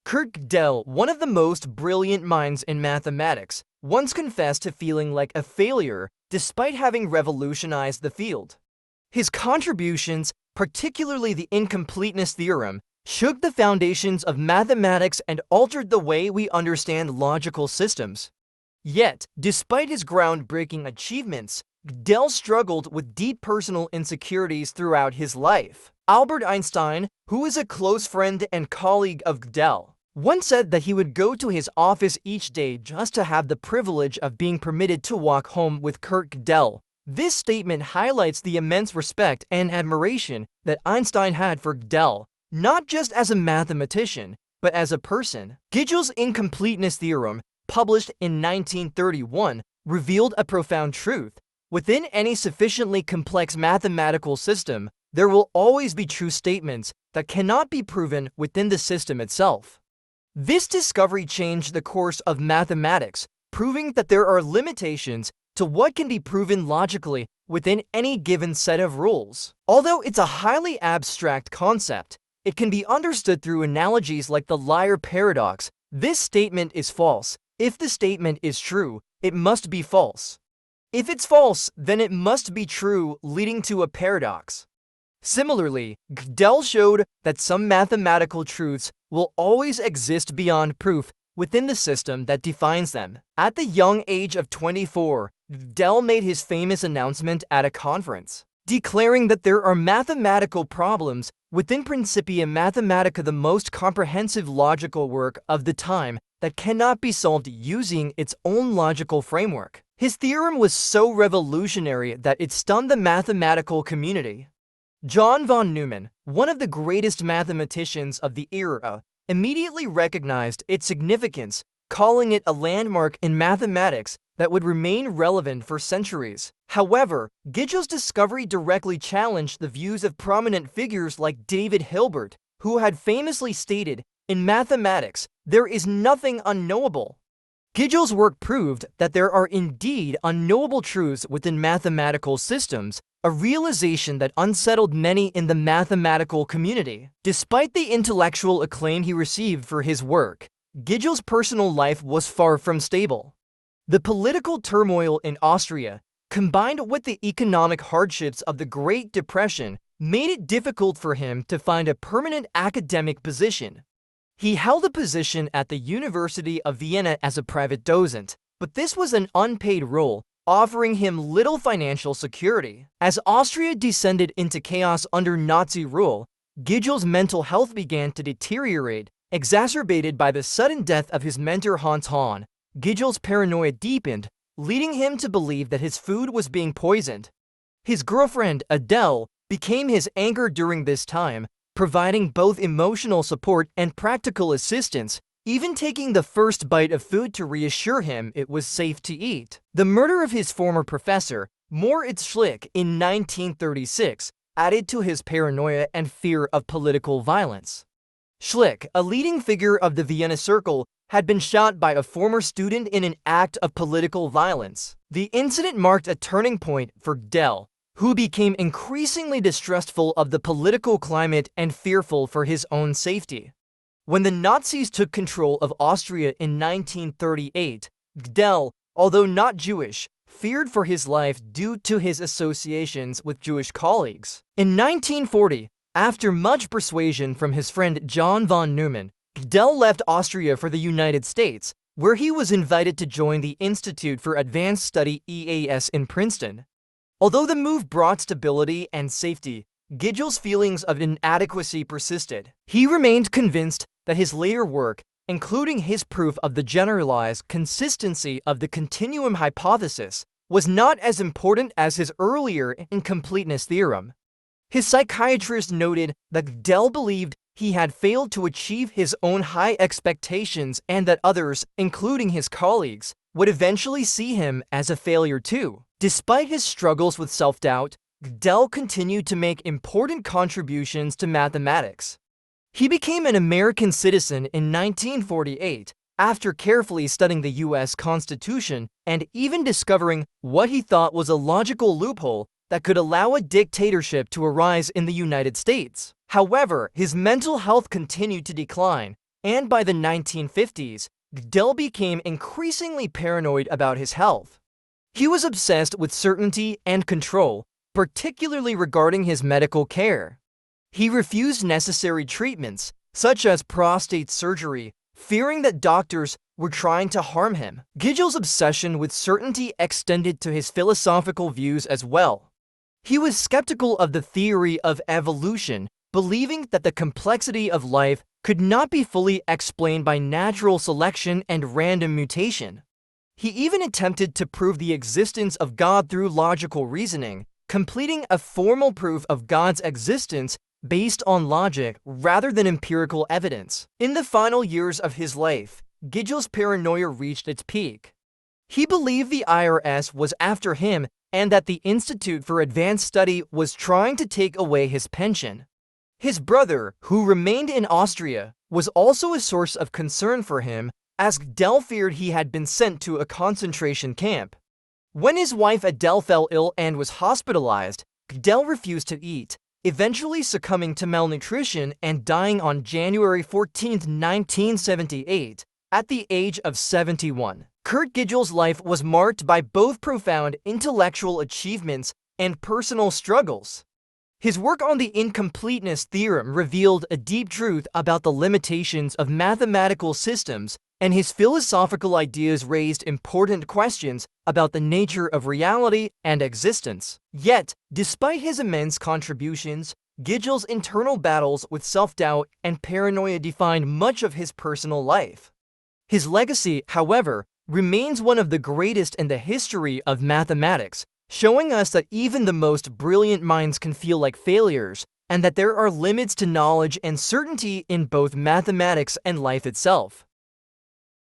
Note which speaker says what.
Speaker 1: Kurt Gödel, one of the most brilliant minds in mathematics, once confessed to feeling like a failure despite having revolutionized the field. His contributions, particularly the Incompleteness theorem, shook the foundations of mathematics and altered the way we understand logical systems. Yet, despite his groundbreaking achievements, Gödel struggled with deep personal insecurities throughout his life. Albert Einstein, who is a close friend and colleague of Gödel, once said that he would go to his office each day just to have the privilege of being permitted to walk home with Kurt Gödel. This statement highlights the immense respect and admiration that Einstein had for Gödel, not just as a mathematician, but as a person. Gödel's Incompleteness theorem, published in 1931, revealed a profound truth. Within any sufficiently complex mathematical system, there will always be true statements that cannot be proven within the system itself. This discovery changed the course of mathematics, proving that there are limitations to what can be proven logically within any given set of rules. Although it's a highly abstract concept, it can be understood through analogies like the liar paradox. This statement is false. If the statement is true, it must be false. If it's false, then it must be true, leading to a paradox. Similarly, Gödel showed that some mathematical truths will always exist beyond proof within the system that defines them. At the young age of 24, Gödel made his famous announcement at a conference, declaring that there are mathematical problems within Principia Mathematica, the most comprehensive logical work of the time that cannot be solved using its own logical framework. His theorem was so revolutionary that it stunned the mathematical community. John von Neumann, one of the greatest mathematicians of the era, immediately recognized its significance, calling it a landmark in mathematics that would remain relevant for centuries. However, Gödel's discovery directly challenged the views of prominent figures like David Hilbert, who had famously stated, "In mathematics, there is nothing unknowable." Gödel's work proved that there are indeed unknowable truths within mathematical systems, a realization that unsettled many in the mathematical community. Despite the intellectual acclaim he received for his work, Gödel's personal life was far from stable. The political turmoil in Austria, combined with the economic hardships of the Great Depression, made it difficult for him to find a permanent academic position. He held a position at the University of Vienna as a private docent, but this was an unpaid role, offering him little financial security. As Austria descended into chaos under Nazi rule, Gödel's mental health began to deteriorate, exacerbated by the sudden death of his mentor Hans Hahn. Gödel's paranoia deepened, leading him to believe that his food was being poisoned. His girlfriend, Adele, became his anchor during this time, providing both emotional support and practical assistance, even taking the first bite of food to reassure him it was safe to eat. The murder of his former professor, Moritz Schlick, in 1936, added to his paranoia and fear of political violence. Schlick, a leading figure of the Vienna Circle, had been shot by a former student in an act of political violence. The incident marked a turning point for Gödel, who became increasingly distrustful of the political climate and fearful for his own safety. When the Nazis took control of Austria in 1938, Gödel, although not Jewish, feared for his life due to his associations with Jewish colleagues. In 1940, after much persuasion from his friend John von Neumann, Gödel left Austria for the United States, where he was invited to join the Institute for Advanced Study (EAS) in Princeton. Although the move brought stability and safety, Gödel's feelings of inadequacy persisted. He remained convinced that his later work, including his proof of the generalized consistency of the continuum hypothesis, was not as important as his earlier Incompleteness theorem. His psychiatrist noted that Gödel believed he had failed to achieve his own high expectations and that others, including his colleagues, would eventually see him as a failure too. Despite his struggles with self-doubt, Gödel continued to make important contributions to mathematics. He became an American citizen in 1948 after carefully studying the U.S. Constitution and even discovering what he thought was a logical loophole that could allow a dictatorship to arise in the United States. However, his mental health continued to decline, and by the 1950s, Gödel became increasingly paranoid about his health. He was obsessed with certainty and control, particularly regarding his medical care. He refused necessary treatments, such as prostate surgery, fearing that doctors were trying to harm him. Gödel's obsession with certainty extended to his philosophical views as well. He was skeptical of the theory of evolution, believing that the complexity of life could not be fully explained by natural selection and random mutation. He even attempted to prove the existence of God through logical reasoning, completing a formal proof of God's existence based on logic rather than empirical evidence. In the final years of his life, Gödel's paranoia reached its peak. He believed the IRS was after him and that the Institute for Advanced Study was trying to take away his pension. His brother, who remained in Austria, was also a source of concern for him, as Gödel feared he had been sent to a concentration camp. When his wife Adele fell ill and was hospitalized, Gödel refused to eat, eventually succumbing to malnutrition and dying on January 14, 1978, at the age of 71. Gödel's life was marked by both profound intellectual achievements and personal struggles. His work on the incompleteness theorem revealed a deep truth about the limitations of mathematical systems, and his philosophical ideas raised important questions about the nature of reality and existence. Yet, despite his immense contributions, Gödel's internal battles with self-doubt and paranoia defined much of his personal life. His legacy, however, remains one of the greatest in the history of mathematics, showing us that even the most brilliant minds can feel like failures, and that there are limits to knowledge and certainty in both mathematics and life itself.